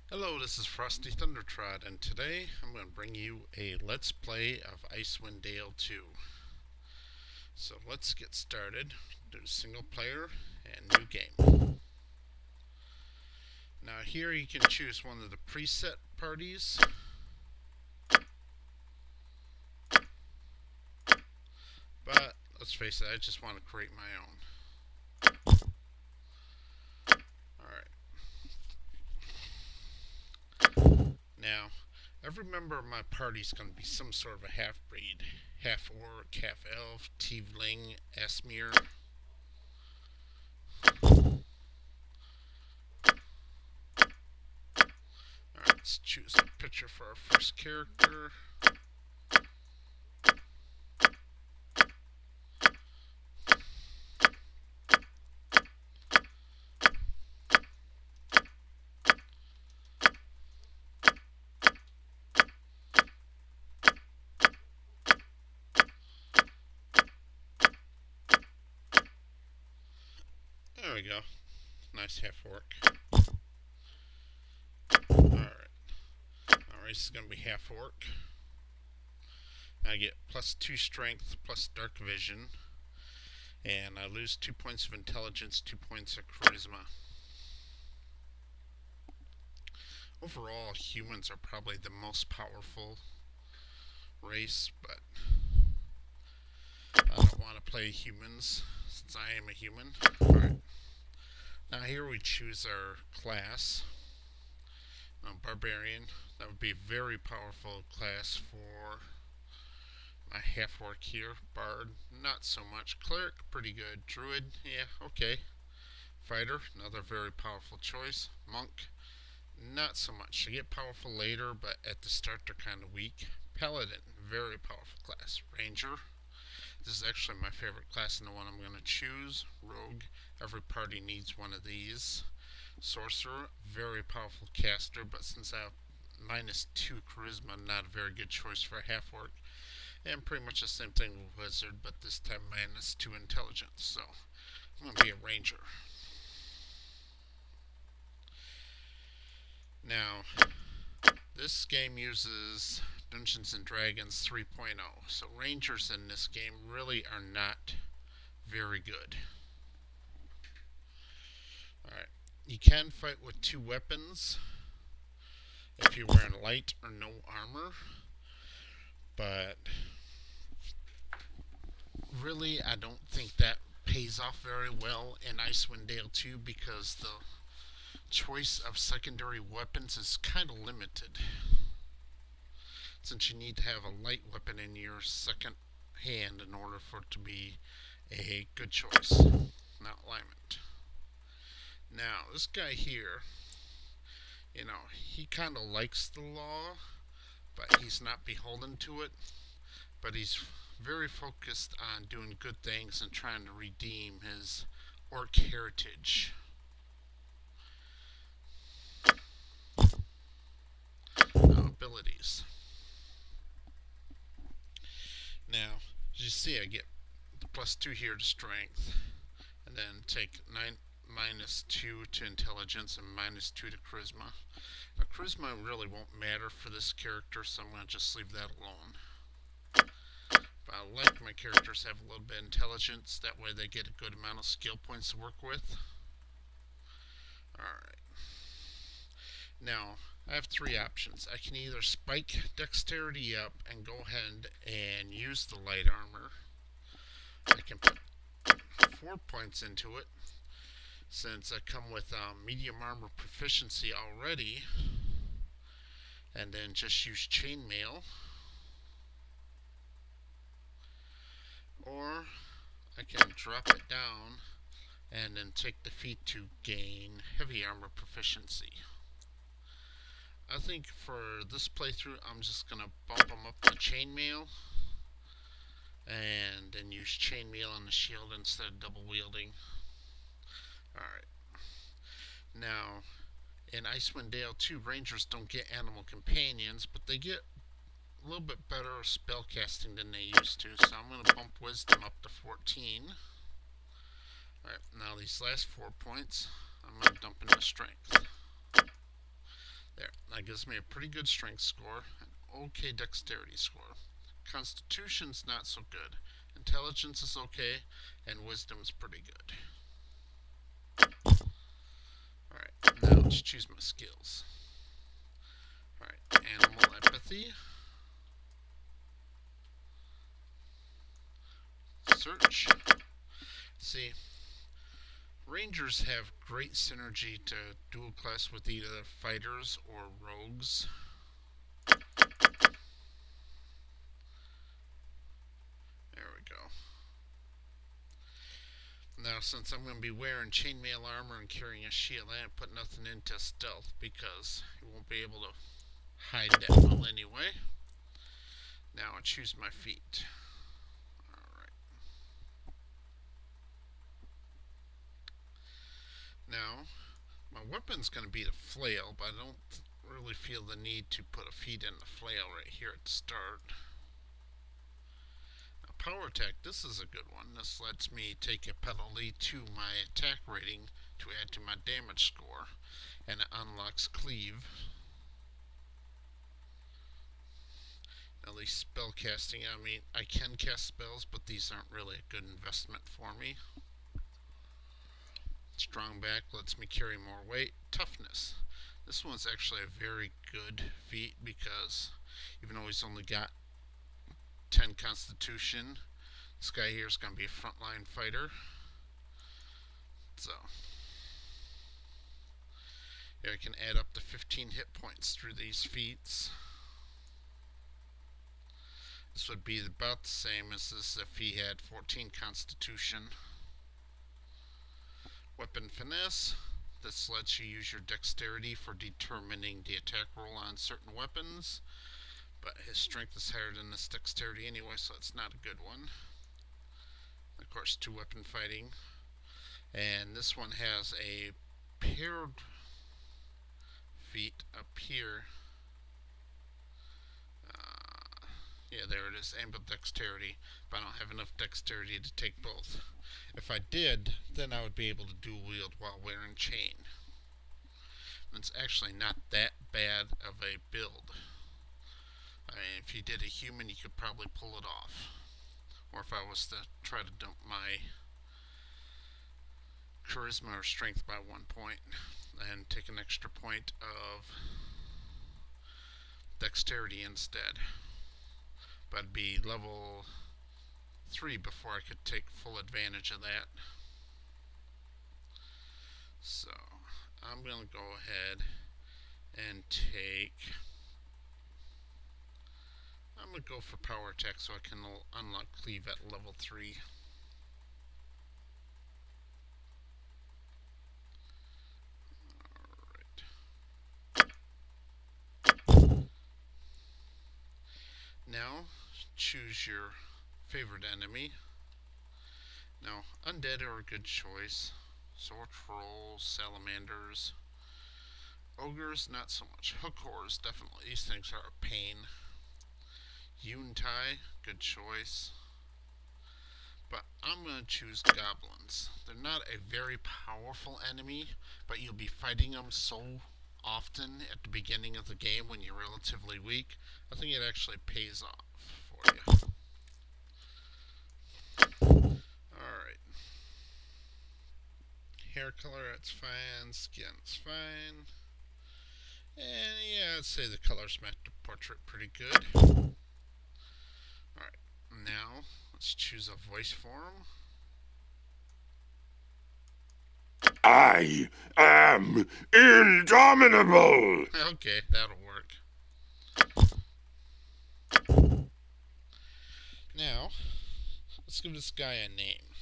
Hello, this is Frosty Thundertrot, and today I'm going to bring you a Let's Play of Icewind Dale 2. So let's get started. Do single player and new game. Now here you can choose one of the preset parties. But let's face it, I just want to create my own. Alright. Now, every member of my party is going to be some sort of a half-breed. Half-orc, half-elf, tiefling, esmir. Alright, let's choose a picture for our first character. There we go. Nice half-orc. Alright. Alright, this is going to be half-orc. I get plus 2 strength, plus dark vision. And I lose 2 points of intelligence, 2 points of charisma. Overall, humans are probably the most powerful race, but I don't want to play humans since I am a human. Alright. Now here we choose our class. Barbarian. That would be a very powerful class for my half-orc here. Bard, not so much. Cleric, pretty good. Druid, yeah, okay. Fighter, another very powerful choice. Monk, not so much. They get powerful later, but at the start they're kind of weak. Paladin, very powerful class. Ranger, this is actually my favorite class and the one I'm going to choose. Rogue, every party needs one of these. Sorcerer, very powerful caster, but since I have minus 2 charisma, not a very good choice for a half-orc. And pretty much the same thing with Wizard, but this time minus 2 intelligence. So I'm going to be a ranger. Now, this game uses Dungeons and Dragons 3.0, so rangers in this game really are not very good. Alright, you can fight with 2 weapons if you're wearing light or no armor, but really I don't think that pays off very well in Icewind Dale 2 because the choice of secondary weapons is kind of limited, since you need to have a light weapon in your second hand in order for it to be a good choice. Not alignment. Now, this guy here, he kind of likes the law, but he's not beholden to it. But he's very focused on doing good things and trying to redeem his orc heritage. Now, abilities. Now, as you see, I get the plus 2 here to strength, and then take 9 minus 2 to intelligence and minus 2 to charisma. Now, charisma really won't matter for this character, so I'm going to just leave that alone. But I like my characters have a little bit of intelligence, that way they get a good amount of skill points to work with. Alright. Now, I have 3 options. I can either spike dexterity up and go ahead and use the light armor. I can put 4 points into it, since I come with medium armor proficiency already, and then just use chainmail. Or I can drop it down and then take the feat to gain heavy armor proficiency. I think for this playthrough I'm just going to bump them up to chainmail and then use chainmail on the shield instead of double wielding. Alright. Now, in Icewind Dale 2, rangers don't get animal companions, but they get a little bit better spell casting than they used to, so I'm going to bump wisdom up to 14. Alright, now these last 4 points, I'm going to dump into strength. There. gives me a pretty good strength score, an okay dexterity score. Constitution's not so good. Intelligence is okay, and wisdom's pretty good. Alright, now let's choose my skills. Alright, animal empathy. Search. See, Rangers have great synergy to dual class with either fighters or rogues. There we go. Now, since I'm going to be wearing chainmail armor and carrying a shield, I haven't put nothing into stealth because you won't be able to hide that well anyway. Now I choose my feet. Alright. Now, my weapon's going to be the flail, but I don't really feel the need to put a feat in the flail right here at the start. Now, power attack, this is a good one. This lets me take a penalty to my attack rating to add to my damage score, and it unlocks cleave. At least spell casting, I mean, I can cast spells, but these aren't really a good investment for me. Strong back lets me carry more weight. Toughness. This one's actually a very good feat because even though he's only got 10 constitution, this guy here is going to be a frontline fighter. So, yeah, I can add up to 15 hit points through these feats. This would be about the same as this if he had 14 constitution. Weapon finesse. This lets you use your dexterity for determining the attack roll on certain weapons. But his strength is higher than this dexterity anyway, so it's not a good one. Of course, 2 weapon fighting. And this one has a paired feat up here. Yeah, there it is, ambidexterity, but I don't have enough dexterity to take both. If I did, then I would be able to dual wield while wearing chain. And it's actually not that bad of a build. I mean, if you did a human, you could probably pull it off. Or if I was to try to dump my charisma or strength by 1 point and take an extra point of dexterity instead. But I'd be level 3 before I could take full advantage of that. So, I'm going to go ahead and I'm going to go for power attack so I can unlock cleave at level 3. Alright. Now, choose your favorite enemy. Now, undead are a good choice. Sword trolls, salamanders. Ogres, not so much. Hook horrors, definitely. These things are a pain. Yuntai, good choice. But I'm going to choose goblins. They're not a very powerful enemy, but you'll be fighting them so often at the beginning of the game when you're relatively weak. I think it actually pays off for you. Alright. Hair color, that's fine. Skin's fine. And yeah, I'd say the colors match the portrait pretty good. Alright, now let's choose a voice form. I am indomitable! Okay, that'll work. Now, let's give this guy a name.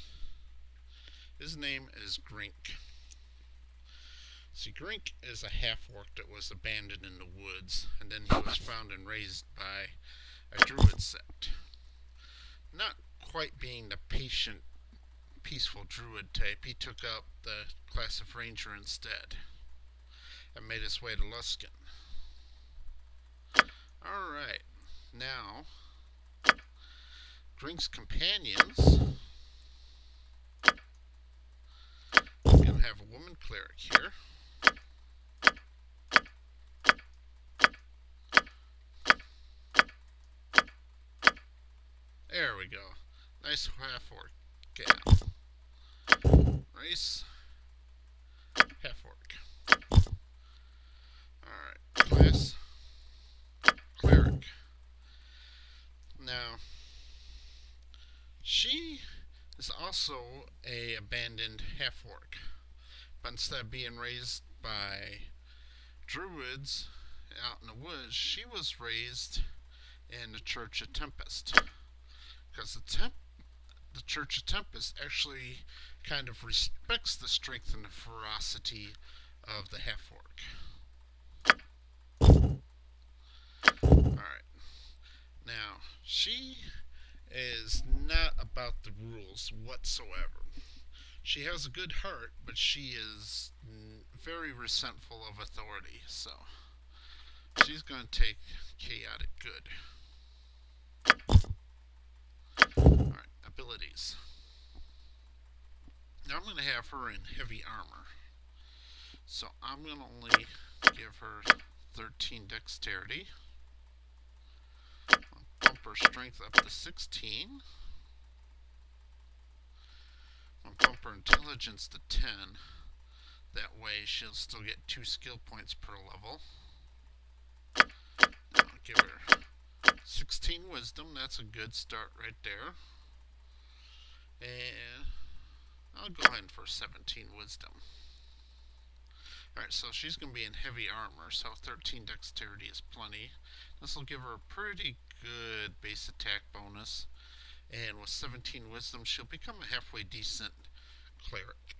His name is Grink. See, Grink is a half-orc that was abandoned in the woods, and then he was found and raised by a druid sect. Not quite being the patient, peaceful druid type, he took up the class of ranger instead, and made his way to Luskin. Alright, now, Grink's companions, we're going to have a woman cleric here. we go. Nice half orc gal. Nice half orc. Alright, class cleric. Now, she is also a abandoned half orc, but instead of being raised by druids out in the woods, she was raised in the Church of Tempest. Because the Church of Tempest actually kind of respects the strength and the ferocity of the half orc. Alright. Now, she is not about the rules whatsoever. She has a good heart, but she is very resentful of authority, so she's going to take chaotic good. Alright, abilities. Now I'm going to have her in heavy armor. So I'm going to only give her 13 dexterity. I'll bump her strength up to 16. I'll bump her intelligence to 10. That way she'll still get 2 skill points per level. I'll give her 16 wisdom. That's a good start right there. And I'll go ahead for 17 wisdom. Alright, so she's going to be in heavy armor, so 13 dexterity is plenty. This will give her a pretty good base attack bonus. And with 17 wisdom, she'll become a halfway decent cleric.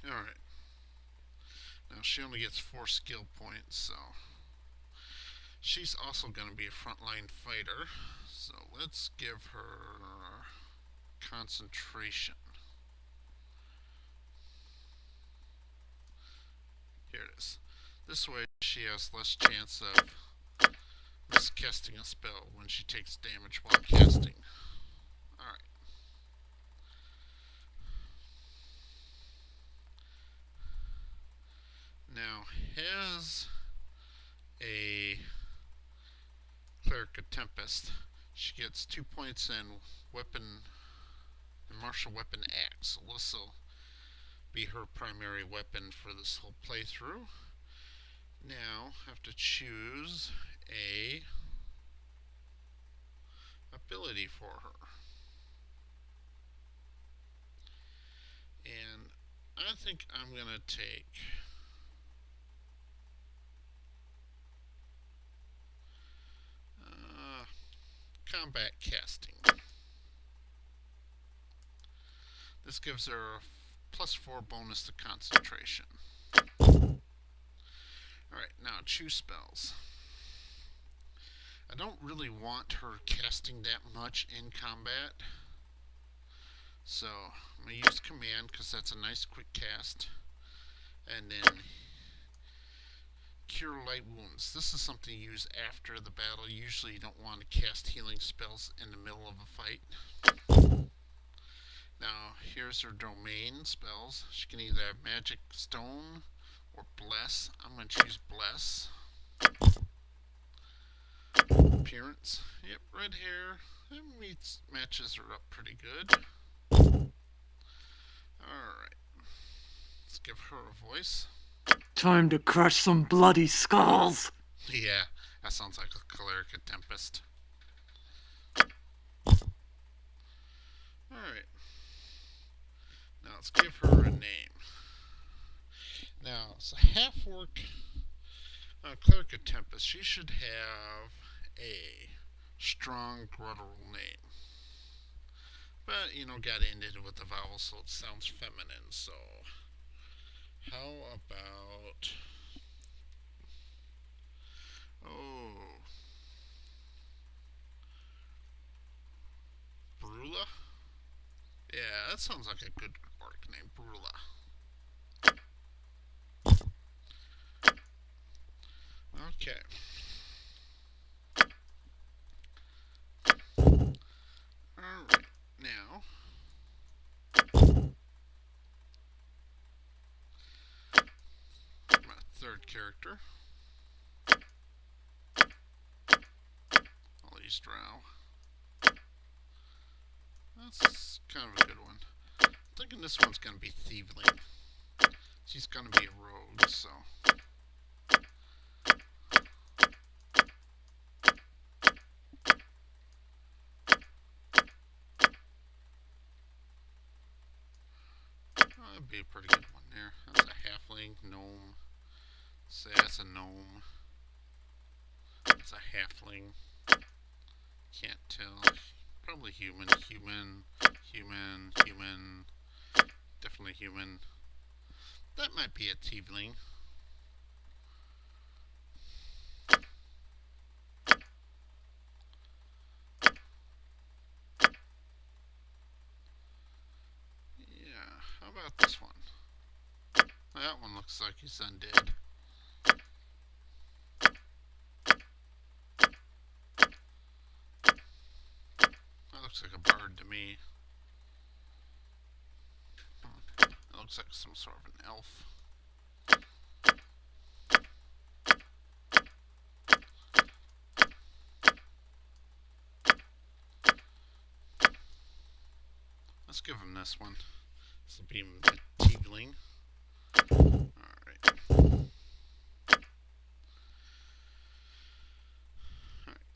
Alright. Now she only gets 4 skill points, so she's also going to be a frontline fighter. So let's give her concentration. Here it is. This way she has less chance of miscasting a spell when she takes damage while casting. Alright. Now, has a Cleric of Tempest. She gets 2 points in weapon, and martial weapon axe. So this will be her primary weapon for this whole playthrough. Now, I have to choose a ability for her. And I think I'm going to take combat casting. This gives her a +4 bonus to concentration. Alright, now choose spells. I don't really want her casting that much in combat. So, I'm going to use command because that's a nice quick cast. And then Cure Light Wounds. This is something you use after the battle. Usually you don't want to cast healing spells in the middle of a fight. Now, here's her domain spells. She can either have Magic Stone or Bless. I'm going to choose Bless. Appearance. Yep, red hair. That matches her up pretty good. Alright. Let's give her a voice. Time to crush some bloody skulls. Yeah, that sounds like a Cleric of Tempest. Alright. Now let's give her a name. Now, it's a half-orc Cleric of Tempest. She should have a strong guttural name. But, gotta end it with a vowel so it sounds feminine. So, how about... Brula? Yeah, that sounds like a good orc name, Brula. Okay. Alright, now... my third character. I'll Abilities Drow. That's kind of a good one. I'm thinking this one's going to be Thieveling. She's going to be a rogue, so. That'd be a pretty good one there. That's a halfling, gnome. Say that's a gnome. That's a halfling. Can't tell. Probably human. Human. Definitely human. That might be a tiefling. Yeah, how about this one? That one looks like he's undead. That looks like a bard to me. That looks like some sort of an elf. Let's give him this one. This will be the tiefling. Alright.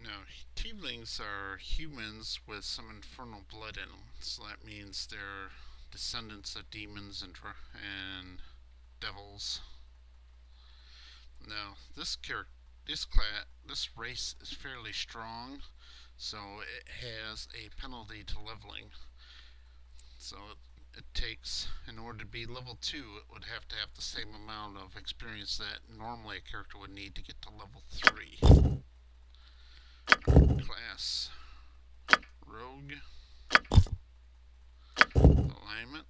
Now, tieflings are humans with some infernal blood in them. So that means they're descendants of demons and devils. Now, this race is fairly strong, so it has a penalty to leveling. So it takes, in order to be level 2, it would have to have the same amount of experience that normally a character would need to get to level 3. Class Rogue. Alignment.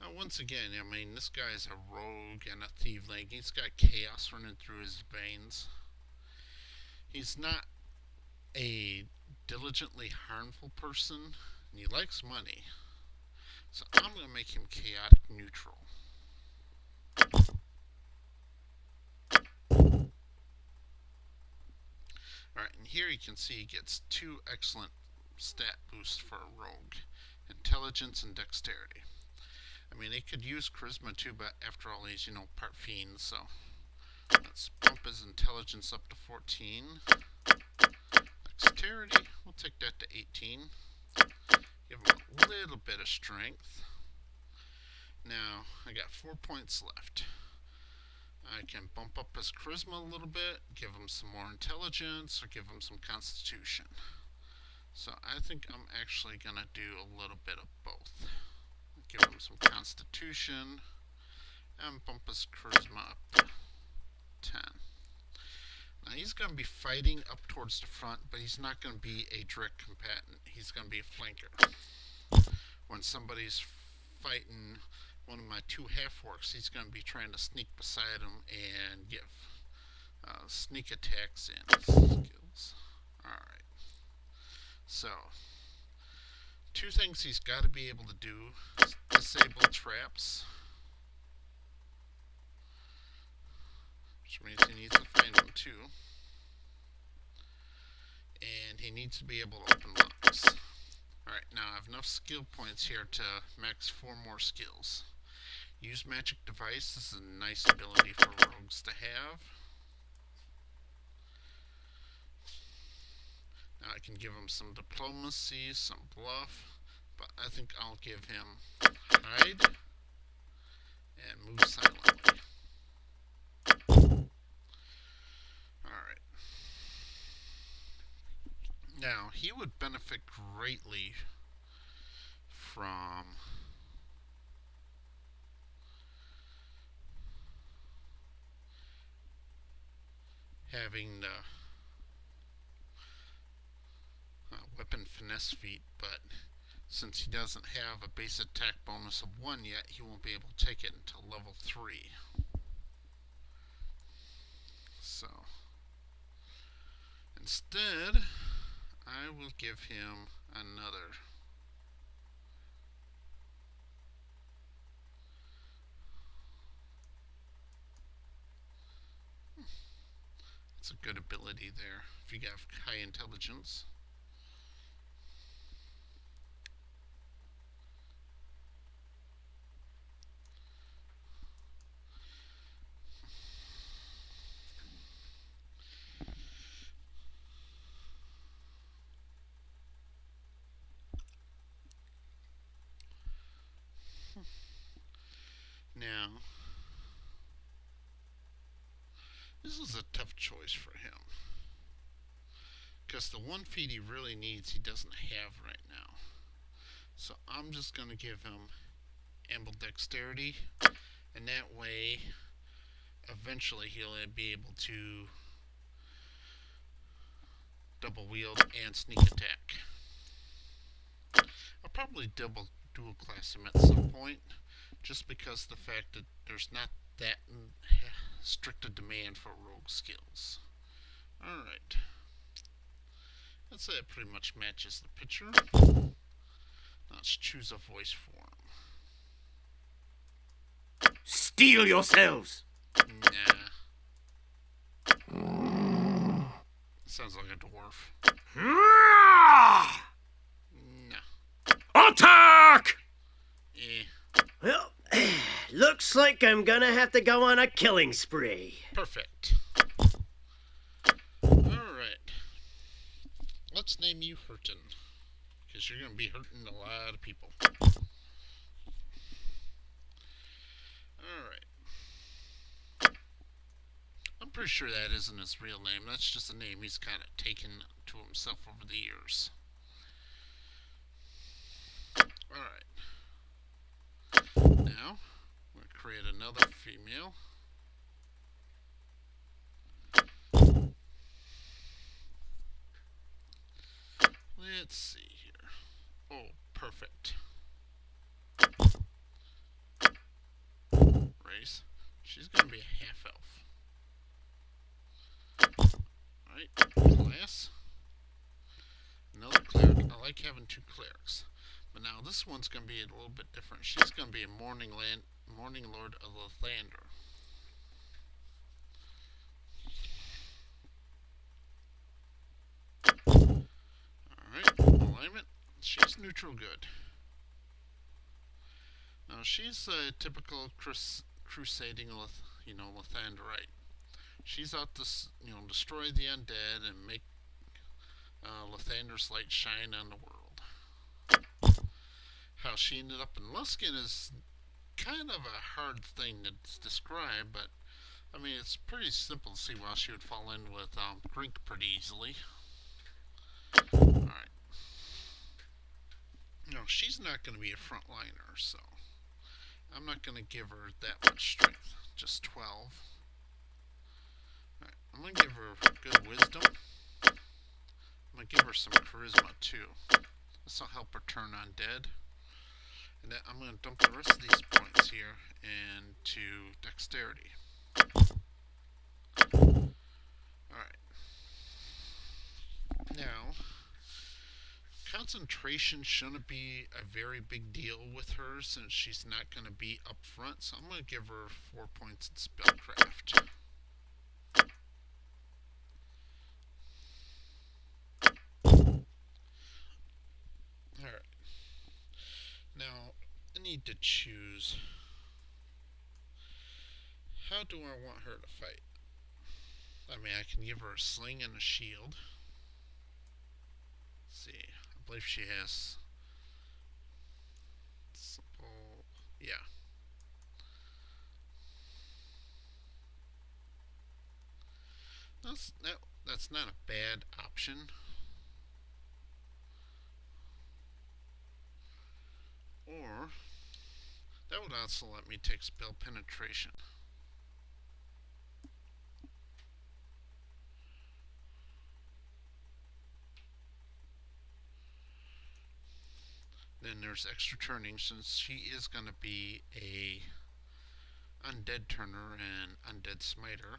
Now, once again, I mean, this guy's a rogue and a tiefling. He's got chaos running through his veins. He's not a diligently harmful person, and he likes money. So I'm going to make him chaotic neutral. Alright, and here you can see he gets 2 excellent stat boosts for a rogue. Intelligence and dexterity. I mean, he could use charisma too, but after all, he's, part fiend, so let's bump his intelligence up to 14. Dexterity, we'll take that to 18. Give him a little bit of strength. Now, I got 4 points left. I can bump up his charisma a little bit, give him some more intelligence, or give him some constitution. So I think I'm actually going to do a little bit of both. Give him some constitution, and bump his charisma up to 10. Now he's going to be fighting up towards the front, but he's not going to be a direct combatant. He's going to be a flanker. When somebody's fighting one of my 2 half-orcs, he's going to be trying to sneak beside him and give sneak attacks in skills. Alright. So, 2 things he's got to be able to do is disable traps, which means he needs to find them too. And he needs to be able to open locks. Alright, now I have enough skill points here to max 4 more skills. Use Magic Device. This is a nice ability for rogues to have. Now I can give him some diplomacy, some bluff, but I think I'll give him hide and move silently. Alright. Now, he would benefit greatly from having the weapon finesse feat, but since he doesn't have a base attack bonus of 1 yet, he won't be able to take it until level 3. So, instead, I will give him another. It's a good ability there if you got high intelligence. Now, this is a tough choice for him. Because the one feat he really needs, he doesn't have right now. So I'm just going to give him ambidexterity. And that way, eventually he'll be able to double wield and sneak attack. I'll probably dual class him at some point, just because the fact that there's not that strict a demand for rogue skills. Alright. Let's say it pretty much matches the picture. Let's choose a voice form. Steel yourselves! Nah. Sounds like a dwarf. Nah. Attack! Eh. Well, looks like I'm gonna have to go on a killing spree. Perfect. Alright. Let's name you Hurtin. Because you're going to be hurting a lot of people. Alright. I'm pretty sure that isn't his real name. That's just a name he's kind of taken to himself over the years. Alright. Now, I'm going to create another female. Let's see here. Oh, perfect. Race. She's going to be a half-elf. Alright, class. Another cleric. I like having two clerics. But now this one's going to be a little bit different. She's going to be a Morning Lord of Lathander. Alright, alignment. She's neutral good. Now she's a typical crusading Lathanderite. She's out to destroy the undead and make Lathander's light shine on the world. How she ended up in Luskin is kind of a hard thing to describe, but I mean it's pretty simple to see why she would fall in with Grink pretty easily. Alright. No, she's not going to be a frontliner, so I'm not going to give her that much strength. Just 12. Alright, I'm going to give her good wisdom. I'm going to give her some charisma, too. This will help her turn undead. And then I'm going to dump the rest of these points here into dexterity. Alright. Now, concentration shouldn't be a very big deal with her since she's not going to be up front, so I'm going to give her 4 points in spellcraft. Alright. Now, I need to choose. How do I want her to fight? I mean, I can give her a sling and a shield. Let's see. I believe she has simple. Yeah. That's not a bad option. Or that would also let me take spell penetration. Then there's extra turning since she is going to be a undead turner and undead smiter.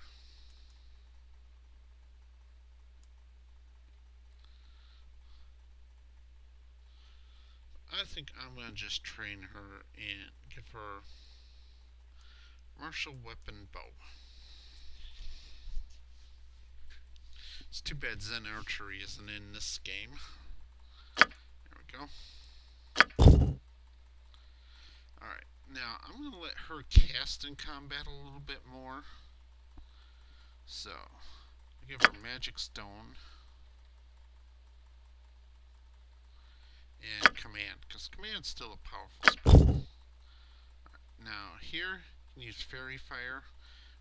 I think I'm going to just train her and give her martial weapon bow. It's too bad Zen Archery isn't in this game. There we go. Alright, now I'm going to let her cast in combat a little bit more. So, I'll give her Magic Stone and Command, because Command's still a powerful spell. Right, now, here, you can use Fairy Fire,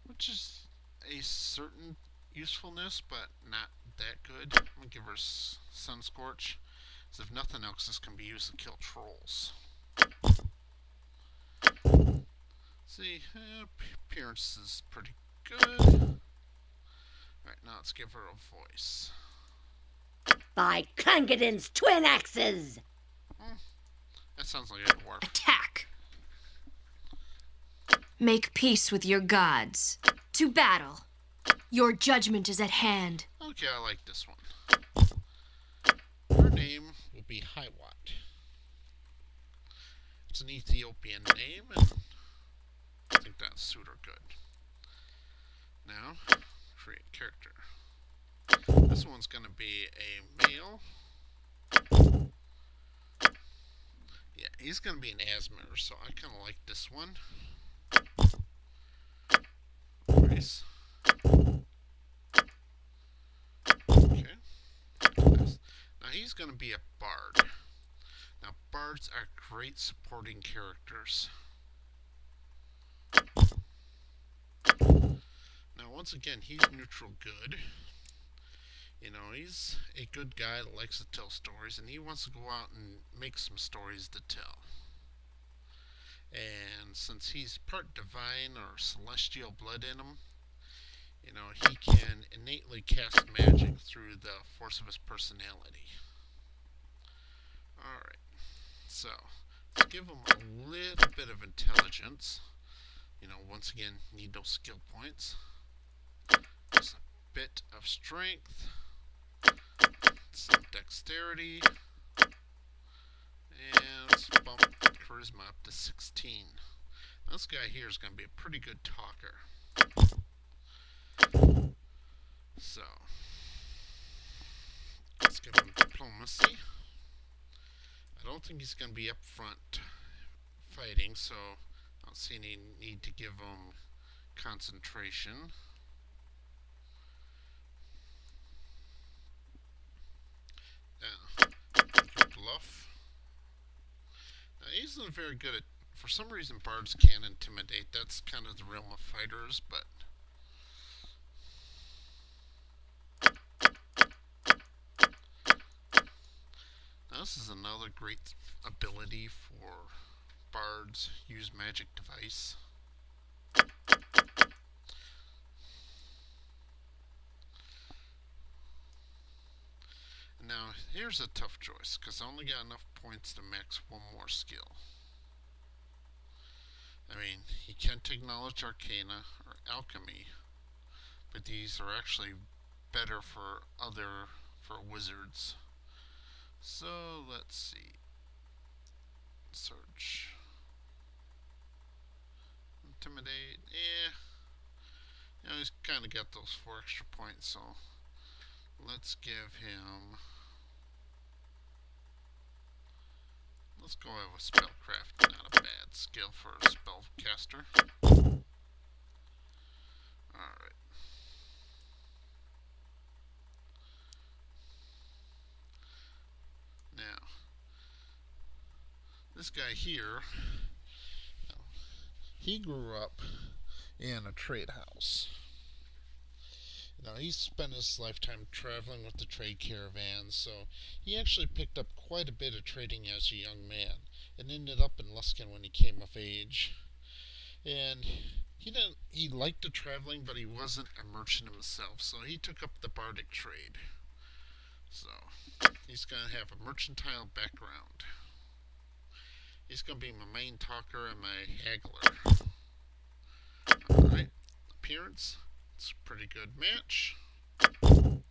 which is a certain usefulness, but not that good. I'm going to give her Sun Scorch, because if nothing else, this can be used to kill trolls. See, appearance is pretty good. Alright, now let's give her a voice. By Clangeddon's twin axes! That sounds like a dwarf. Attack! Make peace with your gods. To battle. Your judgment is at hand. Okay, I like this one. Her name will be Highwatt. It's an Ethiopian name, and I think that suit her good. Now, create character. This one's going to be a male. Yeah, he's going to be an Asmir, so I kind of like this one. Nice. Okay. Now he's going to be a bard. Now bards are great supporting characters. Now once again, he's neutral good. You know, he's a good guy that likes to tell stories, and he wants to go out and make some stories to tell. And since he's part divine or celestial blood in him, you know, he can innately cast magic through the force of his personality. Alright, so let's give him a little bit of intelligence. You know, once again, need those skill points. Just a bit of strength, some dexterity, and let's bump charisma up to 16. Now, this guy here is going to be a pretty good talker. So, let's give him diplomacy. I don't think he's going to be up front fighting, so I don't see any need to give him concentration. Bluff. Now, he's not very good at. For some reason, bards can intimidate. That's kind of the realm of fighters, but. Now, this is another great ability for bards. Use magic device. Now, here's a tough choice, because I only got enough points to max one more skill. I mean, he can't take Knowledge Arcana or Alchemy, but these are actually better for wizards. So, let's see. Search. Intimidate, You know, he's kind of got those 4 extra points, so let's give him. Let's go with Spellcraft, not a bad skill for a spellcaster. Alright. Now, this guy here, he grew up in a trade house. Now, he spent his lifetime traveling with the trade caravans, so he actually picked up quite a bit of trading as a young man, and ended up in Luskan when he came of age. And he liked the traveling, but he wasn't a merchant himself, so he took up the bardic trade. So, he's going to have a mercantile background. He's going to be my main talker and my haggler. Alright, appearance. It's a pretty good match. Now,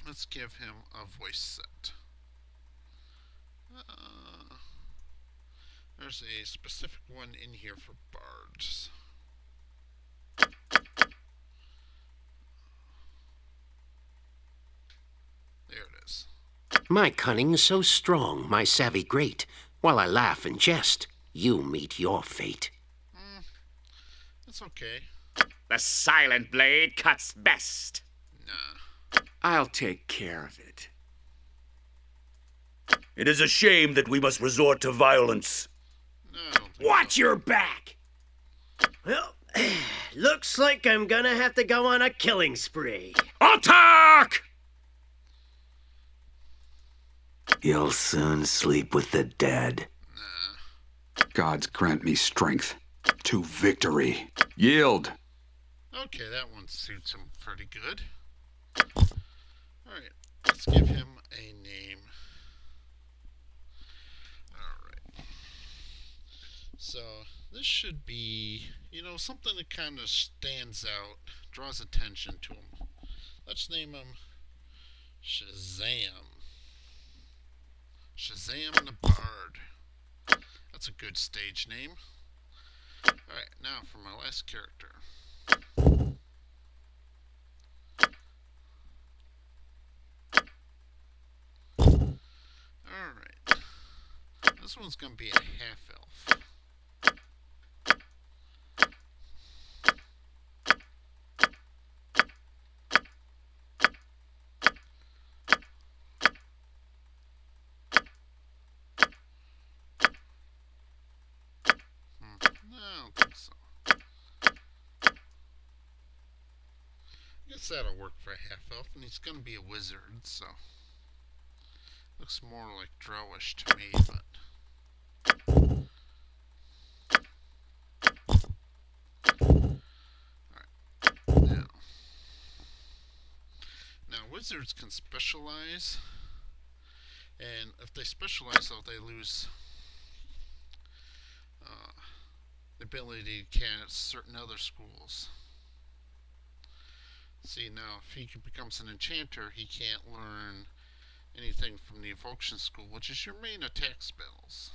let's give him a voice set. There's a specific one in here for bards. My cunning's so strong, my savvy great. While I laugh and jest, you meet your fate. It's okay. The silent blade cuts best. Nah. I'll take care of it. It is a shame that we must resort to violence. No, I don't think Watch so. your back! Well, looks like I'm gonna have to go on a killing spree. Attack! You'll soon sleep with the dead. Gods grant me strength to victory. Yield. Okay, that one suits him pretty good. Alright, let's give him a name. Alright. So, this should be, something that kind of stands out, draws attention to him. Let's name him Shazam. Shazam the Bard. That's a good stage name. Alright, now for my last character. Alright. This one's going to be a half-elf. No, I don't think so. I guess that'll work for a half-elf, and he's going to be a wizard, so... Looks more like Drowish to me, but... Alright, now wizards can specialize, and if they specialize, though, they lose the ability to cast certain other schools. See, now, if he becomes an enchanter, he can't learn anything from the evocation school, which is your main attack spells.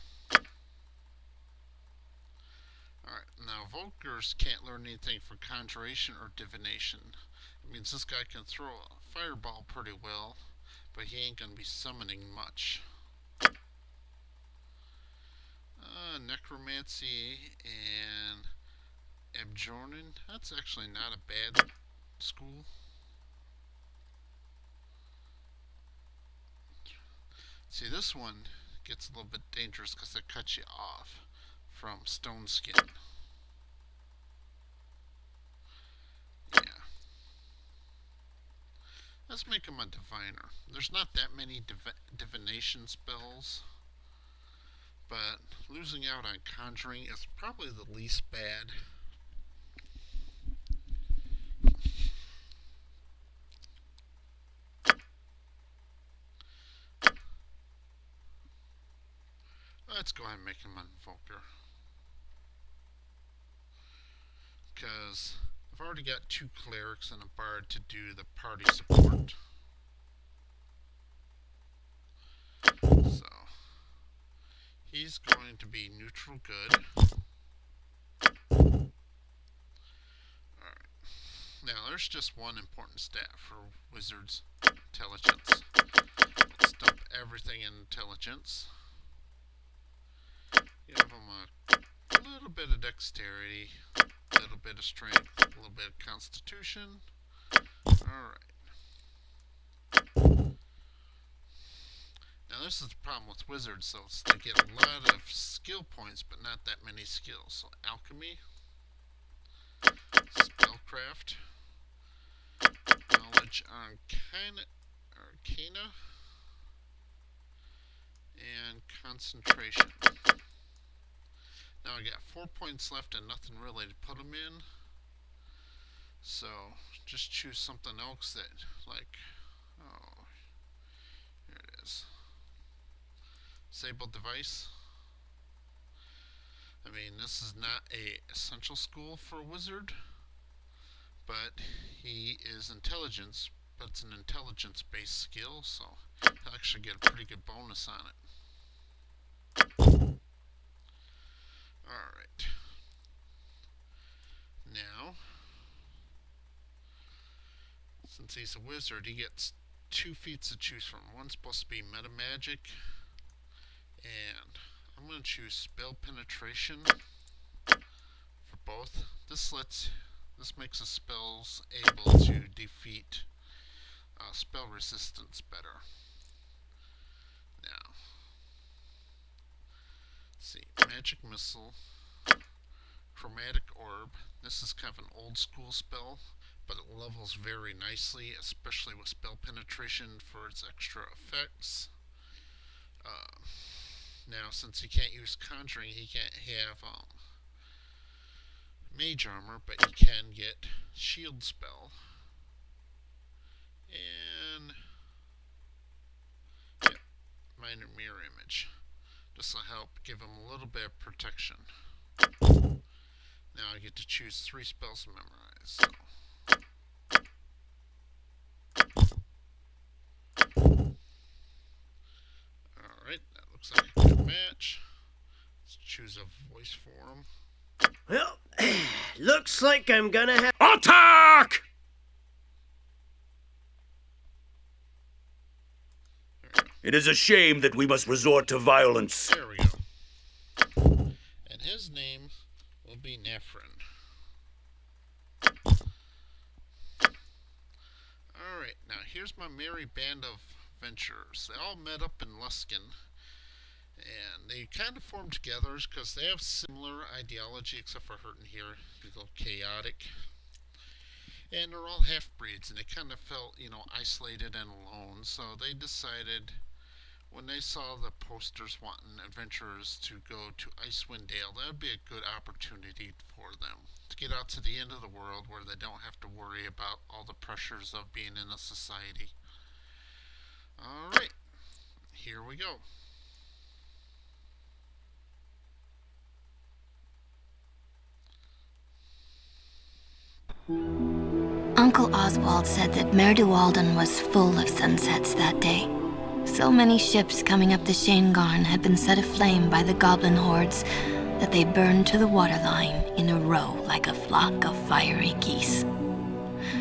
Alright, now evokers can't learn anything for conjuration or divination. It means this guy can throw a fireball pretty well, but he ain't gonna be summoning much. Necromancy and Abjornan, that's actually not a bad school. See, this one gets a little bit dangerous because it cuts you off from stone skin. Yeah. Let's make him a diviner. There's not that many divination spells, but losing out on conjuring is probably the least bad. Let's go ahead and make him an invoker. Because I've already got 2 clerics and a bard to do the party support. So, he's going to be neutral good. Alright. Now, there's just one important stat for wizards. Intelligence. Let's dump everything in intelligence. Give them a little bit of dexterity, a little bit of strength, a little bit of constitution. Alright. Now this is the problem with wizards, so it's they get a lot of skill points, but not that many skills. So alchemy, spellcraft, knowledge on arcana, and concentration. Now I got 4 points left and nothing really to put them in. So just choose something else that, like, oh, here it is. Sable device. I mean, this is not a essential school for a wizard, but he is intelligence, but it's an intelligence-based skill, so he'll actually get a pretty good bonus on it. Alright. Now, since he's a wizard, he gets two feats to choose from. One's supposed to be meta magic, and I'm going to choose spell penetration for both. This makes the spells able to defeat spell resistance better. Now, let's see, magic missile, chromatic orb. This is kind of an old school spell, but it levels very nicely, especially with spell penetration for its extra effects. Now, since he can't use conjuring, he can't have mage armor, but he can get shield spell. And yeah, minor mirror image. This will help give him a little bit of protection. Now I get to choose 3 spells to memorize. So. Alright, that looks like a good match. Let's choose a voice for him. Well, looks like I'm gonna have... Attack! It is a shame that we must resort to violence. There we go. And his name will be Nephrin. Alright, now here's my merry band of adventurers. They all met up in Luskan, and they kind of formed together because they have similar ideology, except for Hurton here. He's a little chaotic. And they're all half-breeds, and they kind of felt, isolated and alone. So they decided, when they saw the posters wanting adventurers to go to Icewind Dale, that would be a good opportunity for them to get out to the end of the world where they don't have to worry about all the pressures of being in a society. Alright, here we go. Uncle Oswald said that Mare de Walden was full of sunsets that day. So many ships coming up the Shangarn had been set aflame by the goblin hordes that they burned to the waterline in a row like a flock of fiery geese.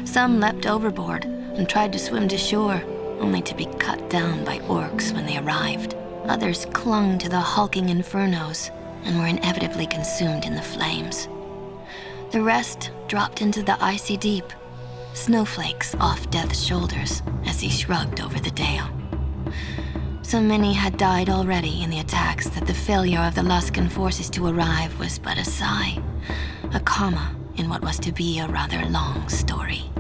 Some leapt overboard and tried to swim to shore, only to be cut down by orcs when they arrived. Others clung to the hulking infernos and were inevitably consumed in the flames. The rest dropped into the icy deep, snowflakes off Death's shoulders as he shrugged over the dale. So many had died already in the attacks that the failure of the Luskan forces to arrive was but a sigh, a comma in what was to be a rather long story.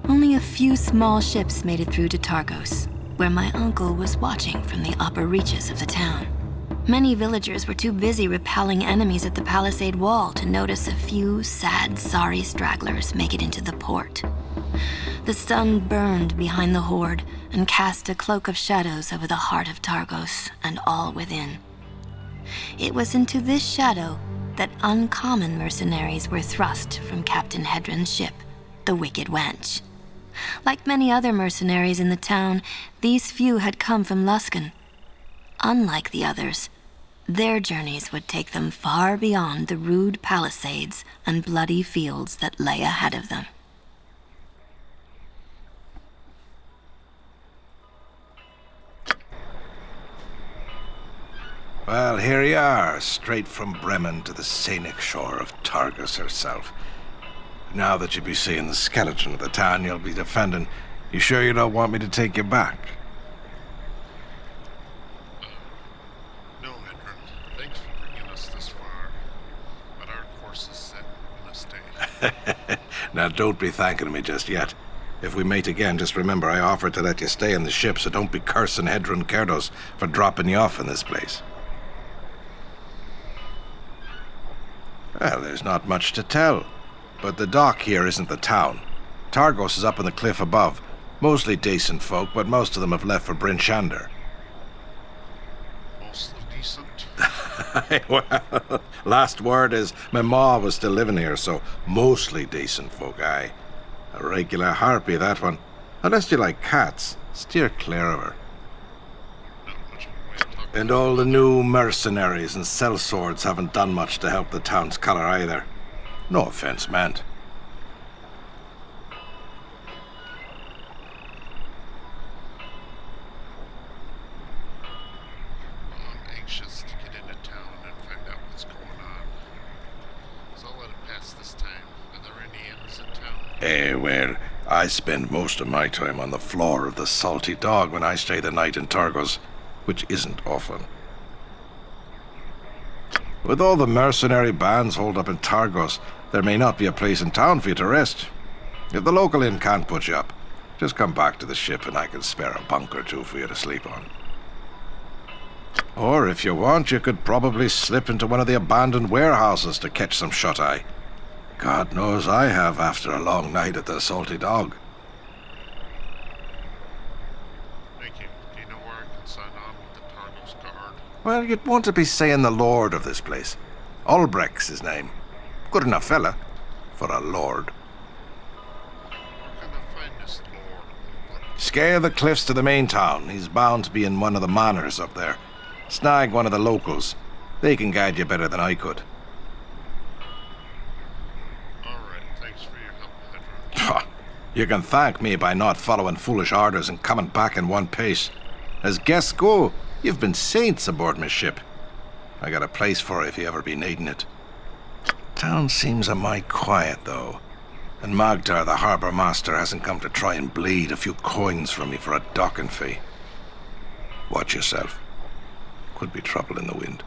Only a few small ships made it through to Targos, where my uncle was watching from the upper reaches of the town. Many villagers were too busy repelling enemies at the palisade wall to notice a few sad, sorry stragglers make it into the port. The sun burned behind the horde and cast a cloak of shadows over the heart of Targos and all within. It was into this shadow that uncommon mercenaries were thrust from Captain Hedron's ship, the Wicked Wench. Like many other mercenaries in the town, these few had come from Luskan. Unlike the others, their journeys would take them far beyond the rude palisades and bloody fields that lay ahead of them. Well, here you are, straight from Bremen to the scenic shore of Targos herself. Now that you'll be seeing the skeleton of the town you'll be defending, you sure you don't want me to take you back? No, Hedron. Thanks for bringing us this far. But our course is set. We're gonna stay. Now, don't be thanking me just yet. If we meet again, just remember I offered to let you stay in the ship, so don't be cursing Hedron Kerdos for dropping you off in this place. Well, there's not much to tell. But the dock here isn't the town. Targos is up on the cliff above. Mostly decent folk, but most of them have left for Bryn Shander. Mostly decent? Well, last word is my ma was still living here, so mostly decent folk, aye. A regular harpy, that one. Unless you like cats, steer clear of her. And all the new mercenaries and sellswords haven't done much to help the town's color either. No offense meant. Well, I spend most of my time on the floor of the Salty Dog when I stay the night in Targos, which isn't often. With all the mercenary bands holed up in Targos, there may not be a place in town for you to rest. If the local inn can't put you up, just come back to the ship and I can spare a bunk or two for you to sleep on. Or if you want, you could probably slip into one of the abandoned warehouses to catch some shut-eye. God knows I have after a long night at the Salty Dog. Thank you. Do you know where I can sign on with the Targos Guard? Well, you'd want to be saying the lord of this place. Ulbrecht's his name. Good enough fella for a lord. Where can I find this lord? Scale the cliffs to the main town. He's bound to be in one of the manors up there. Snag one of the locals. They can guide you better than I could. Alright, thanks for your help, Pedro. You can thank me by not following foolish orders and coming back in one piece. As guests go, you've been saints aboard my ship. I got a place for you if you ever be needing it. Town seems a mite quiet, though. And Magdar, the harbour master, hasn't come to try and bleed a few coins from me for a docking fee. Watch yourself. Could be trouble in the wind.